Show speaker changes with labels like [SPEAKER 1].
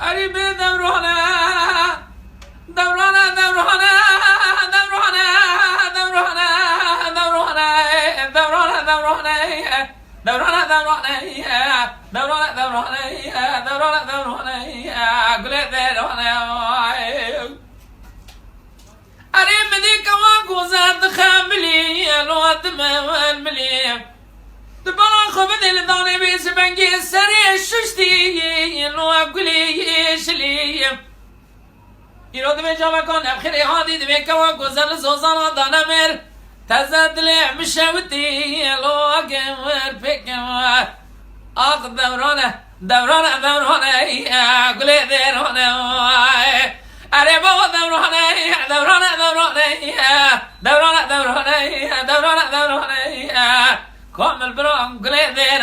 [SPEAKER 1] أريب دورنا دورنا دورنا دورنا دورنا دورنا دورنا دورنا دورنا دورنا دورنا دورنا دورنا دورنا قل دورنا أريب ديك واقو زاد خاملي الواد ملي دبنا خبز الداني بيس بنجي سري ششتي لو أقولي شلي يرد بجوا كون أبخري هادي دبي كوا جوزل زوزان دانمر تزاد لي مشاوتي لو أجمر بكوا أخ دورنا دورنا دورنا أقولي دورنا أري بابا دورنا دورنا دورنا دورنا دورنا دورنا دورنا كم البرام قليل ذي